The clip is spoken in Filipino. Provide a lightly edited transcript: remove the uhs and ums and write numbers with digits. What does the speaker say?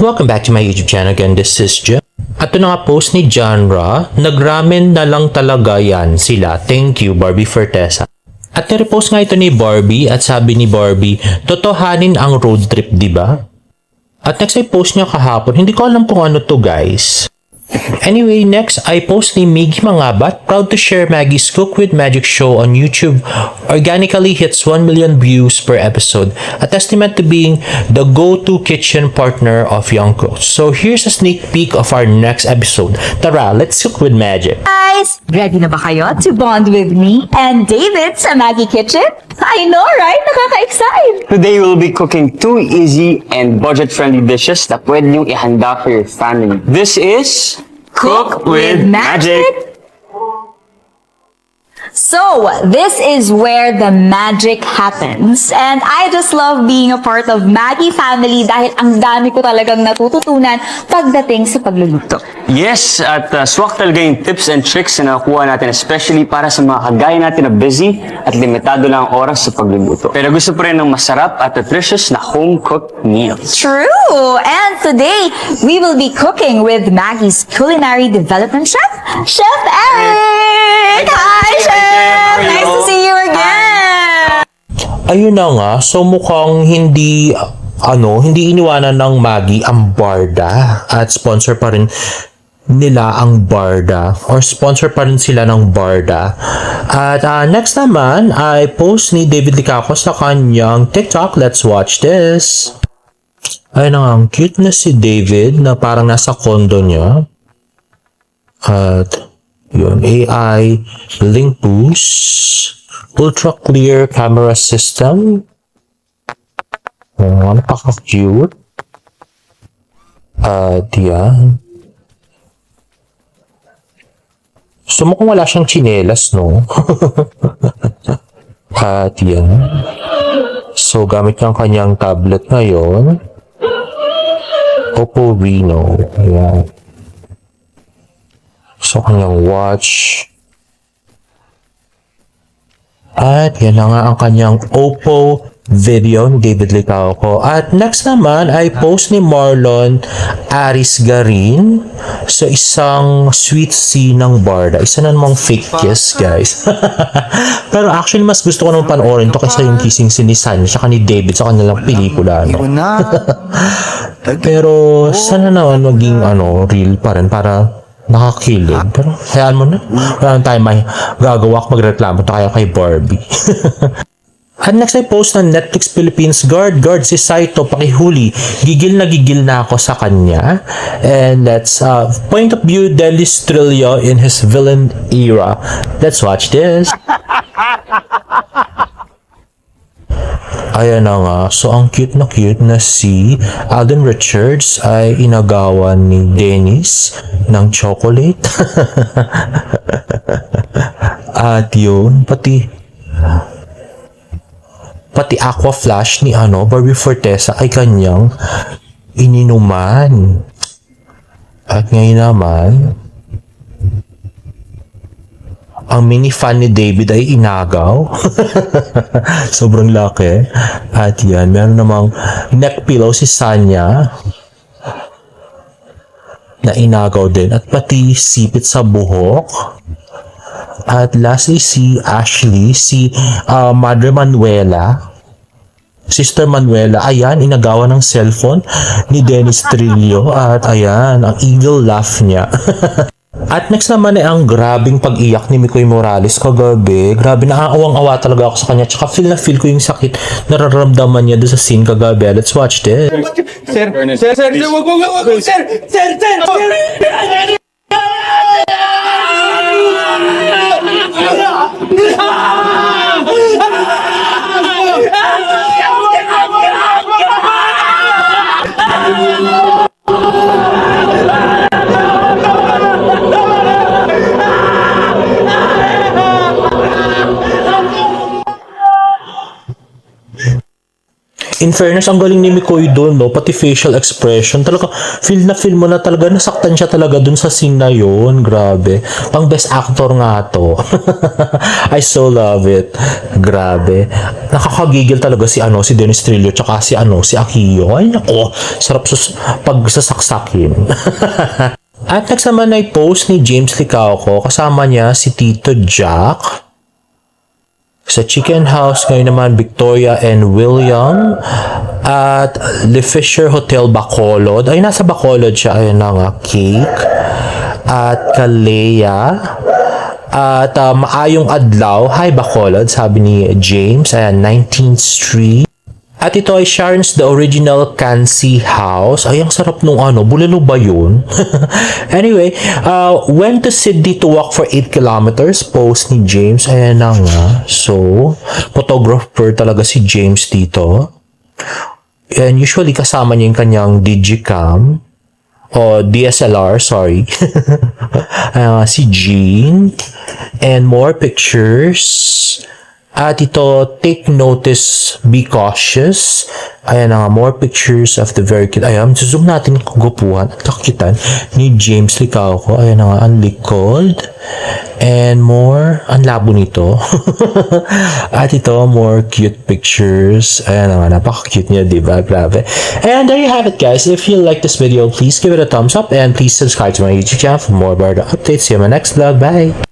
Welcome back to my YouTube channel again, this is Jim. At ito na nga post ni Genre, nagramen na lang talaga yan sila. Thank you, Barbie Fortesa. At nirepost nga ito ni Barbie at sabi ni Barbie, totohanin ang road trip, diba? At next ay post niya kahapon, hindi ko alam kung ano to guys. Anyway, next ay post ni Miggy Mangabat, proud to share Maggie's Cook with Magic show on YouTube. Organically hits 1 million views per episode, a testament to being the go-to kitchen partner of young cooks. So here's a sneak peek of our next episode. Tara, let's cook with Magic. Guys, ready na ba kayo to bond with me and David sa Maggie Kitchen? I know, right? Nakaka-excite! Today we'll be cooking two easy and budget-friendly dishes na pwede niyong ihanda for your family. This is Cook with Magic! So, this is where the magic happens. And I just love being a part of Maggie family dahil ang dami ko talagang natututunan pagdating sa pagluluto. Yes, at swak talaga yung tips and tricks na nakuha natin, especially para sa mga kagaya natin na busy at limitado lang ang oras sa pagluluto. Pero gusto pa rin ng masarap at nutritious na home-cooked meals. True! And today, we will be cooking with Maggie's Culinary Development Chef, Chef Eric! Hi, Chef! Nice to see you again! Ayun na nga, so mukhang hindi iniwanan ng Maggie ang Barda at sponsor pa rin nila ang Barda or sponsor pa rin sila ng Barda. At next naman ay post ni David Licaco sa kanyang TikTok. Let's watch this. Ayun na nga, ang cute na si David na parang nasa condo niya. At yun, AI link boost, ultra clear camera system. Oh, napaka-cute. At yan. So mukhang wala siyang tsinelas, no? At yan. So gamit niya ang kanyang tablet ngayon. Oppo Reno. Ayan. So kanyang watch. At yan na nga ang kanyang Oppo video ni David Licaco. At next naman ay post ni Marlon Aris Garin sa isang sweet scene ng Barda. Isa na namang fake kiss, guys. Pero actually, mas gusto ko naman panoorin to kaysa yung kissing scene ni Sanya tsaka ni David sa kanilang pelikula. No? Pero sana naman maging real pa rin para nakakilig. Pero hayaan mo na. Wala tayong may gagawa kung magreklamo tayo kay Barbie. At next ay post ng Netflix Philippines, Guard si Saito, pakihuli. Gigil na ako sa kanya. And that's point of view Delis Trillo in his villain era. Let's watch this. Ayan na nga. So, ang cute na si Alden Richards ay inagawan ni Dennis ng chocolate. At yun, pati aqua flash ni Barbie Fortesa ay kanyang ininuman. At ngayon naman, ang mini fan ni David ay inagaw. Sobrang laki. At yan, meron namang neck pillow si Sanya na inagaw din. At pati sipit sa buhok. At lastly, si Ashley, si Madre Manuela, Sister Manuela, ayan, inagawa ng cellphone ni Dennis Trillo. At ayan, ang evil laugh niya. At next naman ay ang grabing pag-iyak ni Mikoy Morales kagabi. Grabe, naaawang-awa talaga ako sa kanya. Tsaka feel ko yung sakit nararamdaman niya doon sa scene kagabi. Let's watch this. Sir, wag, sir! In fairness, ang galing ni Mikoy doon, no? Pati facial expression. Talaga, feel mo na talaga. Nasaktan siya talaga doon sa scene na yun. Grabe. Pang best actor nga to. I so love it. Grabe. Nakakagigil talaga si Dennis Trillo tsaka si Akio. Ay, nako. Sarap pagsasaksakin. At next naman ay post ni James Licauco. Kasama niya si Tito Jack. Sa Chicken House, ngayon naman Victoria and William. At Le Fisher Hotel Bacolod. Ay, nasa Bacolod siya. Ayun na nga, cake. At Kalea. At maayong adlaw. Hi Bacolod, sabi ni James. Ayan, 19th Street. At ito ay Sharon's The Original Kansi House. Ay, ang sarap nung bulalo ba yun? Anyway, went to Sydney to walk for 8 kilometers. Post ni James. Ayan na nga. So, photographer talaga si James dito. And usually kasama niya yung kanyang digicam. O DSLR, sorry. Si Jean. And more pictures. At ito, take notice, be cautious. Ayan na nga, more pictures of the very cute. Ayan, zoom natin yung kagupuhan at kakitan ni James Licauco. Ayan na nga, ang likod. And more, ang labo nito. At ito, more cute pictures. Ayan na nga, napaka-cute niya, diba? Grabe. And there you have it, guys. If you like this video, please give it a thumbs up and please subscribe to my YouTube channel for more about updates. See you in my next vlog. Bye!